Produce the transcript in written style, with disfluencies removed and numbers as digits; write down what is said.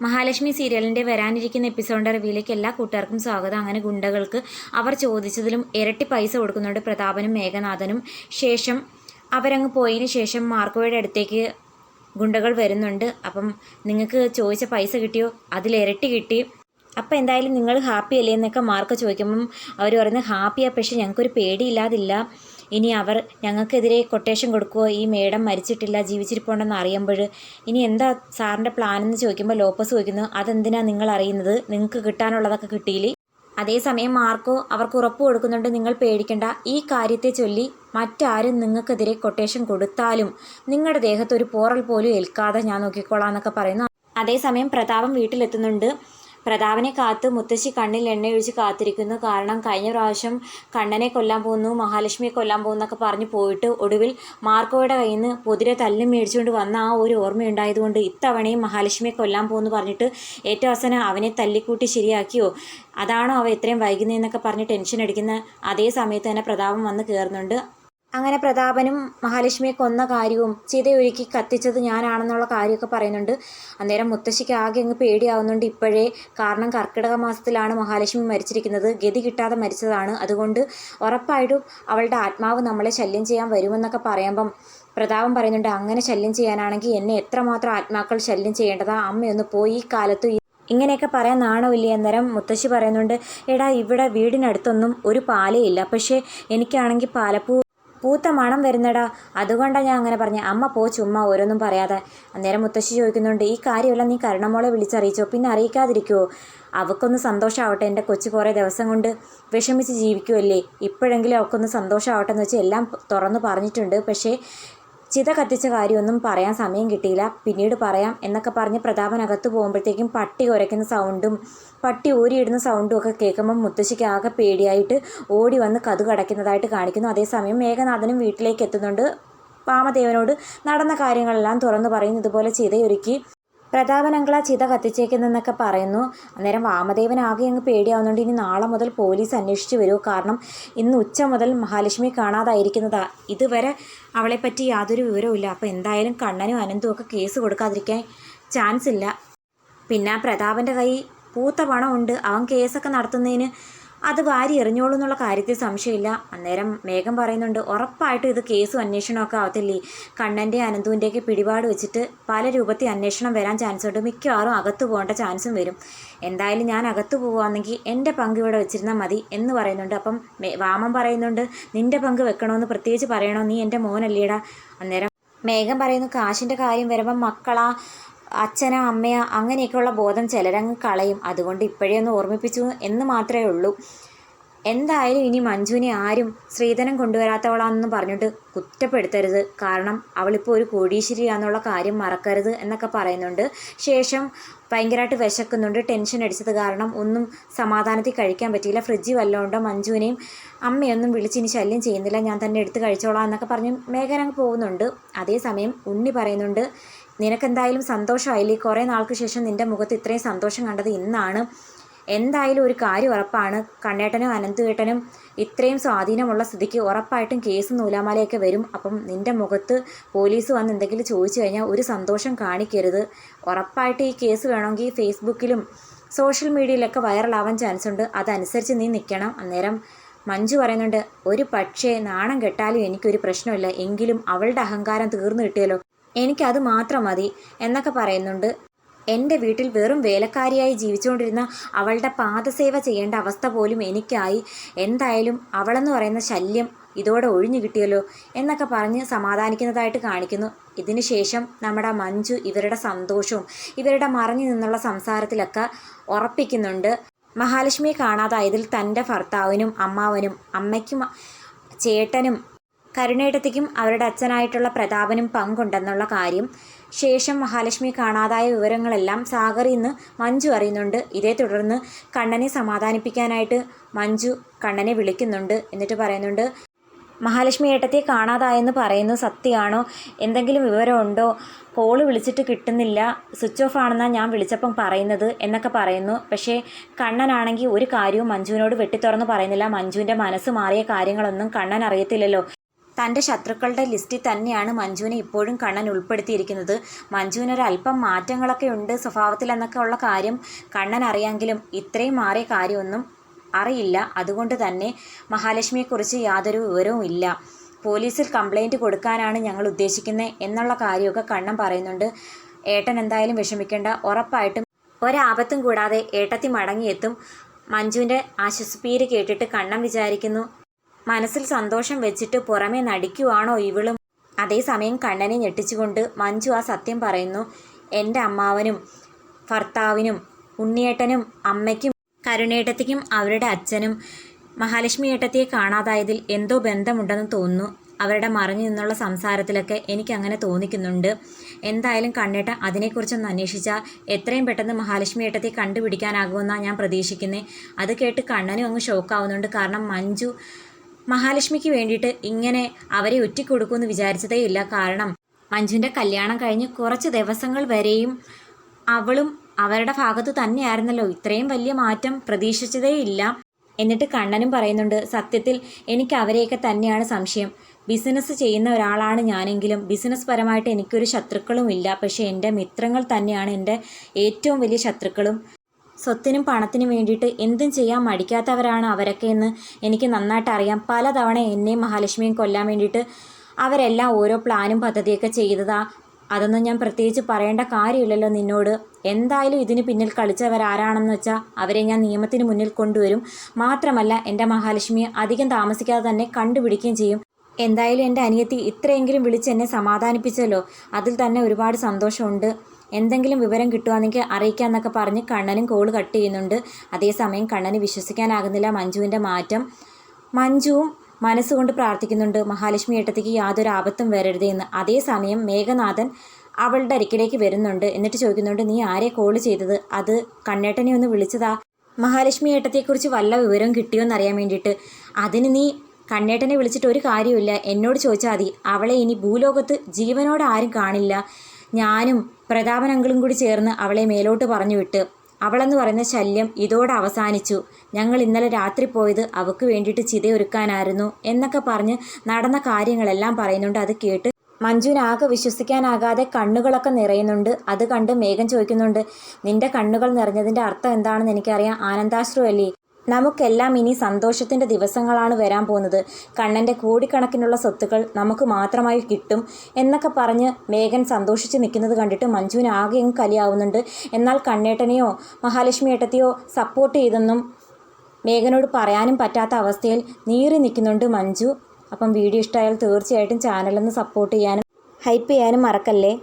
മഹാലക്ഷ്മി സീരിയലിൻ്റെ വരാനിരിക്കുന്ന എപ്പിസോഡിൻ്റെ റിവ്യൂയിലേക്ക് എല്ലാ കൂട്ടുകാർക്കും സ്വാഗതം. അങ്ങനെ ഗുണ്ടകൾക്ക് അവർ ചോദിച്ചതിലും ഇരട്ടി പൈസ കൊടുക്കുന്നുണ്ട് പ്രതാപനും മേഘനാഥനും. ശേഷം അവരങ്ങ് പോയതിന് ശേഷം മാർക്കോയുടെ അടുത്തേക്ക് ഗുണ്ടകൾ വരുന്നുണ്ട്. അപ്പം നിങ്ങൾക്ക് ചോദിച്ച പൈസ കിട്ടിയോ? അതിലിരട്ടി കിട്ടി. അപ്പം എന്തായാലും നിങ്ങൾ ഹാപ്പി അല്ലേ എന്നൊക്കെ മാർക്ക് ചോദിക്കുമ്പം അവർ പറയുന്നത് ഹാപ്പിയാണ്, പക്ഷേ ഞങ്ങൾക്കൊരു പേടിയില്ലാതില്ല. ഇനി അവർ ഞങ്ങൾക്കെതിരെ കൊട്ടേഷൻ കൊടുക്കുമോ? ഈ മേഡം മരിച്ചിട്ടില്ല, ജീവിച്ചിരിപ്പുണ്ടെന്ന് അറിയുമ്പോൾ ഇനി എന്താ സാറിൻ്റെ പ്ലാൻ എന്ന് ചോദിക്കുമ്പോൾ ലോപ്പസ് ചോദിക്കുന്നു, അതെന്തിനാണ് നിങ്ങൾ അറിയുന്നത്? നിങ്ങൾക്ക് കിട്ടാനുള്ളതൊക്കെ കിട്ടിയില്ലേ? അതേസമയം മാർക്കോ അവർക്ക് ഉറപ്പ് കൊടുക്കുന്നുണ്ട്, നിങ്ങൾ പേടിക്കേണ്ട, ഈ കാര്യത്തെ ചൊല്ലി മറ്റാരും നിങ്ങൾക്കെതിരെ കൊട്ടേഷൻ കൊടുത്താലും നിങ്ങളുടെ ദേഹത്ത് ഒരു പോറൽ പോലും ഏൽക്കാതെ ഞാൻ നോക്കിക്കോളാം എന്നൊക്കെ പറയുന്നു. അതേസമയം പ്രതാപം വീട്ടിലെത്തുന്നുണ്ട്. പ്രതാപനെ കാത്ത് മുത്തശ്ശി കണ്ണിൽ എണ്ണയൊഴിച്ച് കാത്തിരിക്കുന്നു. കാരണം കഴിഞ്ഞ പ്രാവശ്യം കണ്ണനെ കൊല്ലാൻ പോകുന്നു, മഹാലക്ഷ്മിയെ കൊല്ലാൻ പോകുന്നൊക്കെ പറഞ്ഞ് പോയിട്ട് ഒടുവിൽ മാർക്കോയുടെ കയ്യിൽ നിന്ന് പൊതിരെ തല്ലും മേടിച്ചുകൊണ്ട് വന്ന ആ ഒരു ഓർമ്മയുണ്ടായതുകൊണ്ട് ഇത്തവണയും മഹാലക്ഷ്മിയെ കൊല്ലാൻ പോകുന്നു പറഞ്ഞിട്ട് ഏറ്റവും അവസാനം അവനെ തല്ലിക്കൂട്ടി ശരിയാക്കിയോ? അതാണോ അവ ഇത്രയും വൈകുന്നതെന്നൊക്കെ പറഞ്ഞ് ടെൻഷൻ അടിക്കുന്ന അതേ സമയത്ത് തന്നെ പ്രതാപം വന്ന് കയറുന്നുണ്ട്. അങ്ങനെ പ്രതാപനും മഹാലക്ഷ്മിയെ കൊന്ന കാര്യവും ചിതയൊരുക്കി കത്തിച്ചത് ഞാനാണെന്നുള്ള കാര്യമൊക്കെ പറയുന്നുണ്ട്. അന്നേരം മുത്തശ്ശിക്ക് ആകെ അങ്ങ് പേടിയാവുന്നുണ്ട് ഇപ്പോഴേ. കാരണം കർക്കിടക മാസത്തിലാണ് മഹാലക്ഷ്മി മരിച്ചിരിക്കുന്നത്, ഗതി കിട്ടാതെ മരിച്ചതാണ്. അതുകൊണ്ട് ഉറപ്പായിട്ടും അവളുടെ ആത്മാവ് നമ്മളെ ശല്യം ചെയ്യാൻ വരുമെന്നൊക്കെ പറയുമ്പം പ്രതാപം പറയുന്നുണ്ട്, അങ്ങനെ ശല്യം ചെയ്യാനാണെങ്കിൽ എന്നെ എത്രമാത്രം ആത്മാക്കൾ ശല്യം ചെയ്യേണ്ടതാ? അമ്മയൊന്ന് പോയി ഈ കാലത്ത് ഇങ്ങനെയൊക്കെ പറയാൻ നാണമില്ലേ? അന്നേരം മുത്തശ്ശി പറയുന്നുണ്ട്, എടാ ഇവിടെ വീടിനടുത്തൊന്നും ഒരു പാലേ ഇല്ല, പക്ഷേ എനിക്കാണെങ്കിൽ പൂത്ത മണം വരുന്നടാ, അതുകൊണ്ടാണ് ഞാൻ അങ്ങനെ പറഞ്ഞത്. അമ്മ പോ, ചുമ്മാ ഓരോന്നും പറയാതെ. അന്നേരം മുത്തശ്ശി ചോദിക്കുന്നുണ്ട്, ഈ കാര്യമെല്ലാം നീ കരുണമോളെ വിളിച്ചറിയിച്ചോ? പിന്നെ അറിയിക്കാതിരിക്കുമോ? അവൾക്കൊന്ന് സന്തോഷമാവട്ടെ, എൻ്റെ കൊച്ചു കുറേ ദിവസം കൊണ്ട് വിഷമിച്ച് ജീവിക്കുമല്ലേ, ഇപ്പോഴെങ്കിലും അവൾക്കൊന്ന് സന്തോഷമാവട്ടെ എന്ന് വെച്ച് എല്ലാം തുറന്നു പറഞ്ഞിട്ടുണ്ട്. പക്ഷേ ചിത കത്തിച്ച കാര്യമൊന്നും പറയാൻ സമയം കിട്ടിയില്ല, പിന്നീട് പറയാം എന്നൊക്കെ പറഞ്ഞ് പ്രതാപനകത്ത് പോകുമ്പോഴത്തേക്കും പട്ടി കുരയ്ക്കുന്ന സൗണ്ടും പട്ടി ഊരിയിടുന്ന സൗണ്ടും ഒക്കെ കേൾക്കുമ്പം മുത്തശ്ശിക്ക് ആകെ പേടിയായിട്ട് ഓടി വന്ന് കതക് അടയ്ക്കുന്നതായിട്ട് കാണിക്കുന്നു. അതേസമയം മേഘനാഥനും വീട്ടിലേക്ക് എത്തുന്നുണ്ട്. വാമദേവനോട് നടന്ന കാര്യങ്ങളെല്ലാം തുറന്നു പറയുന്നു. ഇതുപോലെ ചിതയൊരുക്കി പ്രതാപൻ അങ്കിളാ ചിത കത്തിച്ചേക്കുന്നതെന്നൊക്കെ പറയുന്നു. അന്നേരം വാമദേവൻ ആകെ അങ്ങ് പേടിയാവുന്നുണ്ട്. ഇനി നാളെ മുതൽ പോലീസ് അന്വേഷിച്ച് വരുമോ? കാരണം ഇന്ന് ഉച്ച മുതൽ മഹാലക്ഷ്മി കാണാതായിരിക്കുന്നതാ. ഇതുവരെ അവളെപ്പറ്റി യാതൊരു വിവരവും ഇല്ല. അപ്പോൾ എന്തായാലും കണ്ണനും അനന്തും ഒക്കെ കേസ് കൊടുക്കാതിരിക്കാൻ ചാൻസ് ഇല്ല. പിന്നെ പ്രതാപൻ്റെ കൈ പൂത്ത പണമുണ്ട്, അവൻ കേസൊക്കെ നടത്തുന്നതിന് അത് വാരി എറിഞ്ഞോളൂ എന്നുള്ള കാര്യത്തിൽ സംശയമില്ല. അന്നേരം മേഘം പറയുന്നുണ്ട്, ഉറപ്പായിട്ടും ഇത് കേസും അന്വേഷണമൊക്കെ ആവത്തില്ലേ? കണ്ണൻ്റെ അനന്തുവിൻ്റെയൊക്കെ പിടിപാട് വെച്ചിട്ട് പല രൂപത്തിൽ അന്വേഷണം വരാൻ ചാൻസ് ഉണ്ട്, മിക്കവാറും അകത്ത് പോകേണ്ട ചാൻസും വരും. എന്തായാലും ഞാൻ അകത്ത് പോവുകയാണെങ്കിൽ എൻ്റെ പങ്ക് ഇവിടെ വെച്ചിരുന്നാൽ മതി എന്ന് പറയുന്നുണ്ട്. അപ്പം വാമൻ പറയുന്നുണ്ട്, നിൻ്റെ പങ്ക് വെക്കണമെന്ന് പ്രത്യേകിച്ച് പറയണോ? നീ എൻ്റെ മോനല്ലേടാ. അന്നേരം മേഘം പറയുന്നു, കാശിൻ്റെ കാര്യം വരുമ്പം മക്കളാ അച്ഛനോ അമ്മയോ അങ്ങനെയൊക്കെയുള്ള ബോധം ചിലരങ്ങ് കളയും, അതുകൊണ്ട് ഇപ്പോഴേ ഒന്ന് ഓർമ്മിപ്പിച്ചു എന്ന് മാത്രമേ ഉള്ളൂ. എന്തായാലും ഇനി മഞ്ജുവിനെ ആരും സ്ത്രീധനം കൊണ്ടുവരാത്തവളാണെന്ന് പറഞ്ഞിട്ട് കുറ്റപ്പെടുത്തരുത്, കാരണം അവളിപ്പോൾ ഒരു കോടീശ്വരിയാന്നുള്ള കാര്യം മറക്കരുത് എന്നൊക്കെ പറയുന്നുണ്ട്. ശേഷം ഭയങ്കരമായിട്ട് വിശക്കുന്നുണ്ട്, ടെൻഷൻ അടിച്ചത് കാരണം ഒന്നും സമാധാനത്തിൽ കഴിക്കാൻ പറ്റിയില്ല. ഫ്രിഡ്ജ് വല്ലതുകൊണ്ടോ മഞ്ജുവിനെയും അമ്മയൊന്നും വിളിച്ചിനി ശല്യം ചെയ്യുന്നില്ല, ഞാൻ തന്നെ എടുത്ത് കഴിച്ചോളാം എന്നൊക്കെ പറഞ്ഞ് മേഘനങ്ങ് പോകുന്നുണ്ട്. അതേസമയം ഉണ്ണി പറയുന്നുണ്ട്, നിനക്കെന്തായാലും സന്തോഷമായില്ലേ? കുറേ നാൾക്ക് ശേഷം നിൻ്റെ മുഖത്ത് ഇത്രയും സന്തോഷം കണ്ടത് ഇന്നാണ്. എന്തായാലും ഒരു കാര്യം ഉറപ്പാണ്, കണ്ണേട്ടനും അനന്തുവേട്ടനും ഇത്രയും സ്വാധീനമുള്ള സ്ഥിതിക്ക് ഉറപ്പായിട്ടും കേസ് നൂലാമാലയൊക്കെ വരും. അപ്പം നിൻ്റെ മുഖത്ത് പോലീസ് വന്ന് എന്തെങ്കിലും ചോദിച്ചു കഴിഞ്ഞാൽ ഒരു സന്തോഷം കാണിക്കരുത്. ഉറപ്പായിട്ട് ഈ കേസ് വേണമെങ്കിൽ ഫേസ്ബുക്കിലും സോഷ്യൽ മീഡിയയിലൊക്കെ വൈറലാവാൻ ചാൻസ് ഉണ്ട്, അതനുസരിച്ച് നീ നിൽക്കണം. അന്നേരം മഞ്ജു പറയുന്നുണ്ട്, ഒരു പക്ഷേ നാണം കെട്ടാലും എനിക്കൊരു പ്രശ്നമില്ല, എങ്കിലും അവളുടെ അഹങ്കാരം തീർന്നു കിട്ടിയല്ലോ, എനിക്കത് മാത്രം മതി എന്നൊക്കെ പറയുന്നുണ്ട്. എൻ്റെ വീട്ടിൽ വെറും വേലക്കാരിയായി ജീവിച്ചുകൊണ്ടിരുന്ന അവളുടെ പാദസേവ ചെയ്യേണ്ട അവസ്ഥ പോലും എനിക്കായി. എന്തായാലും അവളെന്ന് പറയുന്ന ശല്യം ഇതോടെ ഒഴിഞ്ഞു കിട്ടിയല്ലോ എന്നൊക്കെ പറഞ്ഞ് സമാധാനിക്കുന്നതായിട്ട് കാണിക്കുന്നു. ഇതിന് ശേഷം നമ്മുടെ മഞ്ജു ഇവരുടെ സന്തോഷവും ഇവരുടെ മറഞ്ഞു നിന്നുള്ള സംസാരത്തിലൊക്കെ ഉറപ്പിക്കുന്നുണ്ട്. മഹാലക്ഷ്മിയെ കാണാതായതിൽ തൻ്റെ ഭർത്താവിനും അമ്മാവനും അമ്മയ്ക്കും ചേട്ടനും കരുണേട്ടത്തിക്കും അവരുടെ അച്ഛനായിട്ടുള്ള പ്രതാപനും പങ്കുണ്ടെന്നുള്ള കാര്യം. ശേഷം മഹാലക്ഷ്മി കാണാതായ വിവരങ്ങളെല്ലാം സാഗറിൽ നിന്ന് മഞ്ജു അറിയുന്നുണ്ട്. ഇതേ തുടർന്ന് കണ്ണനെ സമാധാനിപ്പിക്കാനായിട്ട് മഞ്ജു കണ്ണനെ വിളിക്കുന്നുണ്ട്. എന്നിട്ട് പറയുന്നുണ്ട്, മഹാലക്ഷ്മി ഏട്ടത്തെ കാണാതായെന്ന് പറയുന്നു, സത്യമാണോ? എന്തെങ്കിലും വിവരമുണ്ടോ? കോള് വിളിച്ചിട്ട് കിട്ടുന്നില്ല, സ്വിച്ച് ഓഫ് ആണെന്നാണ് ഞാൻ വിളിച്ചപ്പം പറയുന്നത് എന്നൊക്കെ പറയുന്നു. പക്ഷേ കണ്ണനാണെങ്കിൽ ഒരു കാര്യവും മഞ്ജുവിനോട് വെട്ടിത്തുറന്ന് പറയുന്നില്ല. മഞ്ജുവിൻ്റെ മനസ്സ് മാറിയ കാര്യങ്ങളൊന്നും കണ്ണൻ അറിയത്തില്ലല്ലോ. തൻ്റെ ശത്രുക്കളുടെ ലിസ്റ്റിൽ തന്നെയാണ് മഞ്ജുവിനെ ഇപ്പോഴും കണ്ണൻ ഉൾപ്പെടുത്തിയിരിക്കുന്നത്. മഞ്ജുവിനൊരല്പം മാറ്റങ്ങളൊക്കെ ഉണ്ട് സ്വഭാവത്തിൽ എന്നൊക്കെ ഉള്ള കാര്യം കണ്ണൻ അറിയാമെങ്കിലും ഇത്രയും മാറിയ കാര്യമൊന്നും അറിയില്ല. അതുകൊണ്ട് തന്നെ മഹാലക്ഷ്മിയെക്കുറിച്ച് യാതൊരു വിവരവും ഇല്ല. പോലീസിൽ കംപ്ലൈൻറ്റ് കൊടുക്കാനാണ് ഞങ്ങൾ ഉദ്ദേശിക്കുന്നത് എന്നുള്ള കാര്യമൊക്കെ കണ്ണൻ പറയുന്നുണ്ട്. ഏട്ടൻ എന്തായാലും വിഷമിക്കേണ്ട, ഉറപ്പായിട്ടും ഒരാപത്തും കൂടാതെ ഏട്ടത്തി മടങ്ങിയെത്തും. മഞ്ജുവിൻ്റെ ആശ്വസിപ്പീര് കേട്ടിട്ട് കണ്ണൻ വിചാരിക്കുന്നു, മനസ്സിൽ സന്തോഷം വെച്ചിട്ട് പുറമേ നടിക്കുവാണോ ഇവളും. അതേസമയം കണ്ണനെ ഞെട്ടിച്ചുകൊണ്ട് മഞ്ജു ആ സത്യം പറയുന്നു. എൻ്റെ അമ്മാവനും ഭർത്താവിനും ഉണ്ണിയേട്ടനും അമ്മയ്ക്കും കരുണേട്ടത്തിക്കും അവരുടെ അച്ഛനും മഹാലക്ഷ്മി ഏട്ടത്തിയെ കാണാതായതിൽ എന്തോ ബന്ധമുണ്ടെന്ന് തോന്നുന്നു. അവരുടെ മറിഞ്ഞു നിന്നുള്ള സംസാരത്തിലൊക്കെ എനിക്കങ്ങനെ തോന്നിക്കുന്നുണ്ട്. എന്തായാലും കണ്ണേട്ട അതിനെക്കുറിച്ചൊന്ന് അന്വേഷിച്ചാൽ എത്രയും പെട്ടെന്ന് മഹാലക്ഷ്മി ഏട്ടത്തെ കണ്ടുപിടിക്കാനാകുമെന്നാണ് ഞാൻ പ്രതീക്ഷിക്കുന്നത്. അത് കേട്ട് കണ്ണനും അങ്ങ് ഷോക്കാവുന്നുണ്ട്. കാരണം മഞ്ജു മഹാലക്ഷ്മിക്ക് വേണ്ടിയിട്ട് ഇങ്ങനെ അവരെ ഒറ്റിക്കൊടുക്കുമെന്ന് വിചാരിച്ചതേ ഇല്ല. കാരണം മഞ്ജുവിൻ്റെ കല്യാണം കഴിഞ്ഞ് കുറച്ച് ദിവസങ്ങൾ വരെയും അവളും അവരുടെ ഭാഗത്ത് തന്നെയായിരുന്നല്ലോ. ഇത്രയും വലിയ മാറ്റം പ്രതീക്ഷിച്ചതേ ഇല്ല. എന്നിട്ട് കണ്ണനും പറയുന്നുണ്ട്, സത്യത്തിൽ എനിക്ക് അവരെയൊക്കെ തന്നെയാണ് സംശയം. ബിസിനസ് ചെയ്യുന്ന ഒരാളാണ് ഞാനെങ്കിലും ബിസിനസ് പരമായിട്ട് എനിക്കൊരു ശത്രുക്കളും ഇല്ല. പക്ഷേ എൻ്റെ മിത്രങ്ങൾ തന്നെയാണ് എൻ്റെ ഏറ്റവും വലിയ ശത്രുക്കളും. സ്വത്തിനും പണത്തിനും വേണ്ടിയിട്ട് എന്തും ചെയ്യാൻ മടിക്കാത്തവരാണ് അവരൊക്കെ എന്ന് എനിക്ക് നന്നായിട്ട് അറിയാം. പലതവണ എന്നെയും മഹാലക്ഷ്മിയും കൊല്ലാൻ വേണ്ടിയിട്ട് അവരെല്ലാം ഓരോ പ്ലാനും പദ്ധതിയൊക്കെ ചെയ്തതാ. അതൊന്നും ഞാൻ പ്രത്യേകിച്ച് പറയേണ്ട കാര്യമില്ലല്ലോ നിന്നോട്. എന്തായാലും ഇതിന് പിന്നിൽ കളിച്ചവരാരാണെന്ന് വെച്ചാൽ അവരെ ഞാൻ നിയമത്തിന് മുന്നിൽ കൊണ്ടുവരും. മാത്രമല്ല എൻ്റെ മഹാലക്ഷ്മിയെ അധികം താമസിക്കാതെ തന്നെ കണ്ടുപിടിക്കുകയും ചെയ്യും. എന്തായാലും എൻ്റെ അനിയത്തി ഇത്രയെങ്കിലും വിളിച്ച് എന്നെ സമാധാനിപ്പിച്ചല്ലോ, അതിൽ തന്നെ ഒരുപാട് സന്തോഷമുണ്ട്. എന്തെങ്കിലും വിവരം കിട്ടുവാണെങ്കിൽ അറിയിക്കാമെന്നൊക്കെ പറഞ്ഞ് കണ്ണനും കോൾ കട്ട് ചെയ്യുന്നുണ്ട്. അതേസമയം കണ്ണന് വിശ്വസിക്കാനാകുന്നില്ല മഞ്ജുവിൻ്റെ മാറ്റം. മഞ്ജുവും മനസ്സുകൊണ്ട് പ്രാർത്ഥിക്കുന്നുണ്ട് മഹാലക്ഷ്മി ഏട്ടത്തിക്ക് യാതൊരു ആപത്തും വരരുതെന്ന്. അതേസമയം മേഘനാഥൻ അവളുടെ അരികിലേക്ക് വരുന്നുണ്ട്. എന്നിട്ട് ചോദിക്കുന്നുണ്ട്, നീ ആരെ കോൾ ചെയ്തത്? അത് കണ്ണേട്ടനെ ഒന്ന് വിളിച്ചതാ. മഹാലക്ഷ്മി ഏട്ടത്തെക്കുറിച്ച് വല്ല വിവരവും കിട്ടിയോ എന്നറിയാൻ വേണ്ടിയിട്ട്. അതിന് നീ കണ്ണേട്ടനെ വിളിച്ചിട്ട് ഒരു കാര്യമില്ല, എന്നോട് ചോദിച്ചാൽ മതി. അവളെ ഇനി ഭൂലോകത്ത് ജീവനോട് ആരും കാണില്ല. ഞാനും പ്രതാപൻ അങ്കിളും കൂടി ചേർന്ന് അവളെ മേലോട്ട് പറഞ്ഞു വിട്ട്. അവളെന്ന് പറയുന്ന ശല്യം ഇതോടെ അവസാനിച്ചു. ഞങ്ങൾ ഇന്നലെ രാത്രി പോയത് അവൾക്ക് വേണ്ടിയിട്ട് ചിതയൊരുക്കാനായിരുന്നു എന്നൊക്കെ പറഞ്ഞ് നടന്ന കാര്യങ്ങളെല്ലാം പറയുന്നുണ്ട്. അത് കേട്ട് മഞ്ജുവിനാകെ വിശ്വസിക്കാനാകാതെ കണ്ണുകളൊക്കെ നിറയുന്നുണ്ട്. അത് കണ്ട് മേഘൻ ചോദിക്കുന്നുണ്ട്, നിന്റെ കണ്ണുകൾ നിറഞ്ഞതിൻ്റെ അർത്ഥം എന്താണെന്ന് എനിക്കറിയാം, ആനന്ദാശ്രു അല്ലേ? നമുക്കെല്ലാം ഇനി സന്തോഷത്തിൻ്റെ ദിവസങ്ങളാണ് വരാൻ പോകുന്നത്. കണ്ണൻ്റെ കോടിക്കണക്കിനുള്ള സ്വത്തുക്കൾ നമുക്ക് മാത്രമായി കിട്ടും എന്നൊക്കെ പറഞ്ഞ് മേഘൻ സന്തോഷിച്ച് നിൽക്കുന്നത് കണ്ടിട്ട് മഞ്ജുവിന് ആകെയും കലിയാവുന്നുണ്ട്. എന്നാൽ കണ്ണേട്ടനെയോ മഹാലക്ഷ്മി ഏട്ടത്തെയോ സപ്പോർട്ട് ചെയ്തെന്നും മേഘനോട് പറയാനും പറ്റാത്ത അവസ്ഥയിൽ നീറി നിൽക്കുന്നുണ്ട് മഞ്ജു. അപ്പം വീഡിയോ ഇഷ്ടമായാൽ തീർച്ചയായിട്ടും ചാനലൊന്ന് സപ്പോർട്ട് ചെയ്യാനും ഹൈപ്പ് ചെയ്യാനും മറക്കല്ലേ.